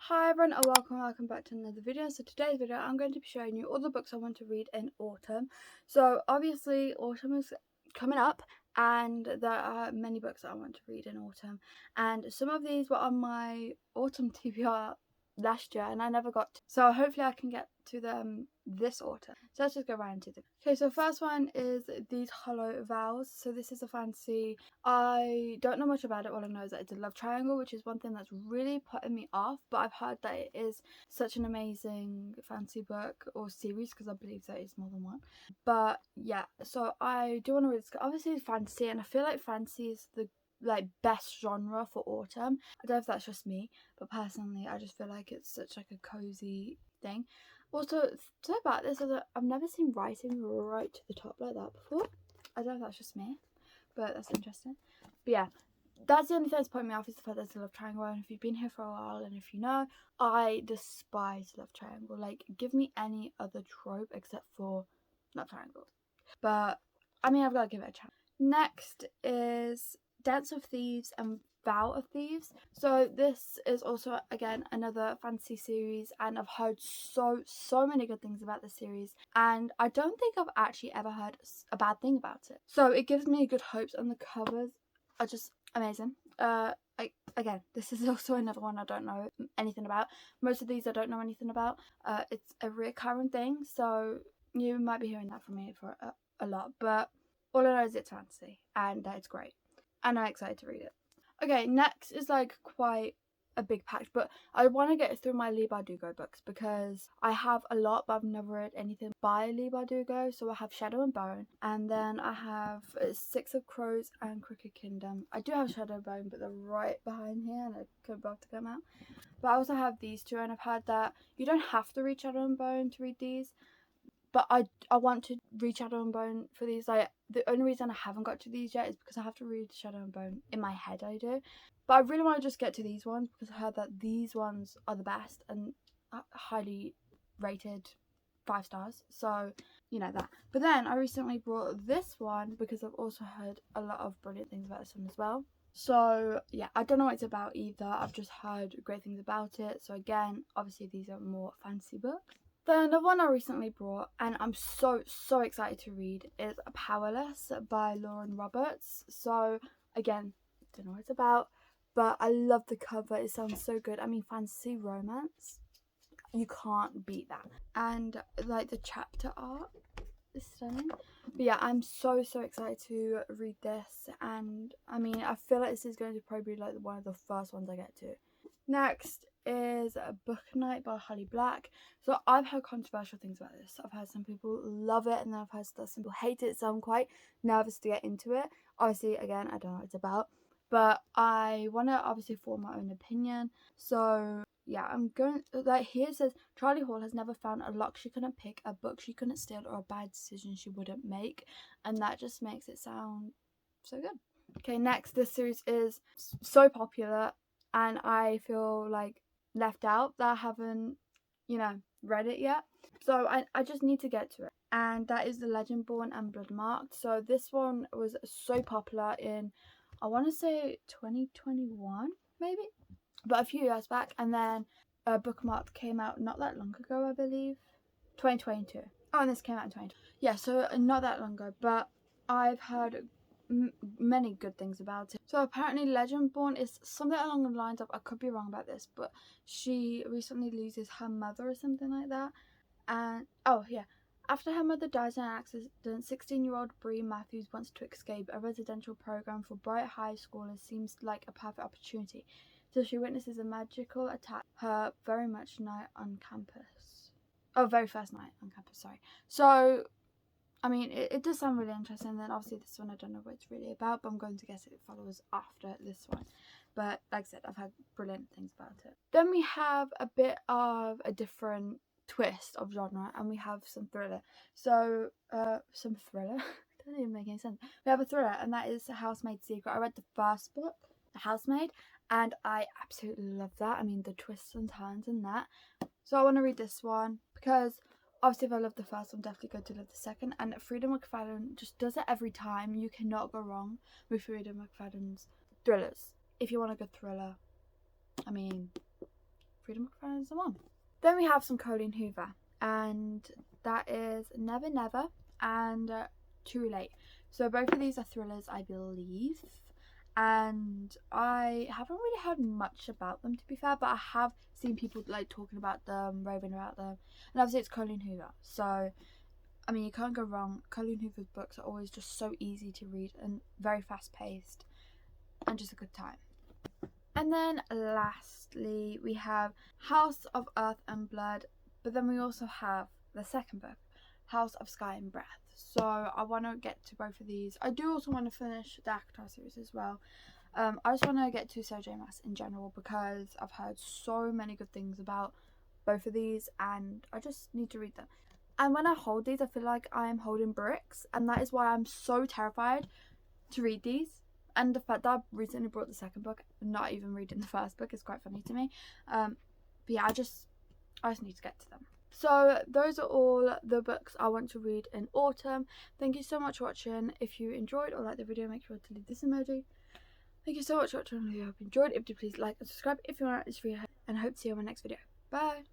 Hi everyone and welcome back to another video. So today's video I'm going to be showing you all the books I want to read in autumn. So obviously autumn is coming up and there are many books that I want to read in autumn, and some of these were on my autumn TBR last year and I never got to. So hopefully I can get to them this autumn. So let's just go right into them. Okay, so first one is These Hollow Vows. So this is a fantasy. I don't know much about it. All I know is that it's a love triangle, which is one thing that's really putting me off, but I've heard that it is such an amazing fantasy book or series, because I believe there is more than one. But yeah, so I do want to read this. Obviously it's fantasy and I feel like fantasy is the best genre for autumn. I don't know if that's just me, but personally I just feel like it's such like a cozy thing. Also, so about this, I've never seen writing right to the top like that before. I don't know if that's just me, but that's interesting. But yeah, that's the only thing that's putting me off, is the fact that it's a love triangle. And if you've been here for a while and if you know, I despise love triangle. Like, give me any other trope except for love triangle. But I mean, I've got to give it a chance. Next is Dance of Thieves and Vow of Thieves. So this is also again another fantasy series, and I've heard so many good things about the series, and I don't think I've actually ever heard a bad thing about it. So it gives me good hopes, and the covers are just amazing. Again, this is also another one I don't know anything about. Most of these I don't know anything about. It's a recurring thing, so you might be hearing that from me for a lot, but all I know is it's fantasy and it's great, and I'm excited to read it. Okay, next is like quite a big pack, but I want to get through my Leigh Bardugo books because I have a lot, but I've never read anything by Leigh Bardugo. So I have Shadow and Bone, and then I have Six of Crows and Crooked Kingdom. I do have Shadow and Bone, but they're right behind here and they're about to come out. But I also have these two, and I've heard that you don't have to read Shadow and Bone to read these. But I want to read Shadow and Bone for these. Like, the only reason I haven't got to these yet is because I have to read Shadow and Bone in my head. I do, but I really want to just get to these ones because I heard that these ones are the best and highly rated, 5 stars. So you know that. But then I recently brought this one because I've also heard a lot of brilliant things about this one as well. So yeah, I don't know what it's about either. I've just heard great things about it. So again, obviously these are more fantasy books. Then the one I recently brought, and I'm so excited to read, is Powerless by Lauren Roberts. So again, don't know what it's about, but I love the cover. It sounds so good. I mean, fantasy romance, you can't beat that. And like the chapter art is stunning. But yeah, I'm so excited to read this, and I mean, I feel like this is going to probably be like one of the first ones I get to. Next is Book Night by Holly Black. So I've heard controversial things about this. I've heard some people love it, and then I've heard that some people hate it, so I'm quite nervous to get into it. Obviously, again, I don't know what it's about, but I want to obviously form my own opinion. So yeah, I'm going, like, here it says Charlie Hall has never found a lock she couldn't pick, a book she couldn't steal, or a bad decision she wouldn't make, and that just makes it sound so good. Okay, next, this series is so popular and I feel like left out that I haven't, read it yet. So I just need to get to it. And that is The Legendborn and Bloodmarked. So this one was so popular in, I want to say 2021 maybe, but a few years back. And then Bookmarked came out not that long ago, I believe, 2022. Oh, and this came out in 2020. Yeah, so not that long ago, but I've heard many good things about it. So apparently Legendborn is something along the lines of, I could be wrong about this, but she recently loses her mother or something like that. And oh yeah, after her mother dies in an accident, 16-year-old Bree Matthews wants to escape. A residential program for bright high schoolers seems like a perfect opportunity, so she witnesses a magical attack her very first night on campus. Sorry. So I mean, it does sound really interesting. And then obviously this one, I don't know what it's really about, but I'm going to guess it follows after this one. But like I said, I've had brilliant things about it. Then we have a bit of a different twist of genre, and we have some thriller. So some thriller that doesn't even make any sense. We have a thriller, and that is A Housemaid's Secret. I read the first book, The Housemaid, and I absolutely love that. I mean, the twists and turns in that. So I want to read this one because obviously if I love the first one, I'm definitely going to love the second. And Freedom McFadden just does it every time. You cannot go wrong with Freedom McFadden's thrillers. If you want a good thriller, I mean, Freedom Book Fans and one. Then we have some Colleen Hoover, and that is Never Never and Too Late. So both of these are thrillers, I believe, and I haven't really heard much about them, to be fair, but I have seen people like talking about them, raving about them, and obviously it's Colleen Hoover, so I mean you can't go wrong. Colleen Hoover's books are always just so easy to read and very fast paced and just a good time. And then lastly we have House of Earth and Blood, but then we also have the second book, House of Sky and Breath. So I want to get to both of these. I do also want to finish the ACOTAR series as well. I just want to get to Sarah J Maas in general because I've heard so many good things about both of these and I just need to read them. And when I hold these, I feel like I am holding bricks, and that is why I'm so terrified to read these. And the fact that I recently brought the second book, not even reading the first book, is quite funny to me. But yeah, I just need to get to them. So those are all the books I want to read in autumn. Thank you so much for watching. If you enjoyed or liked the video, make sure to leave this emoji. Thank you so much for watching. I hope you enjoyed. If you please like and subscribe if you want this video, and I hope to see you in my next video. Bye.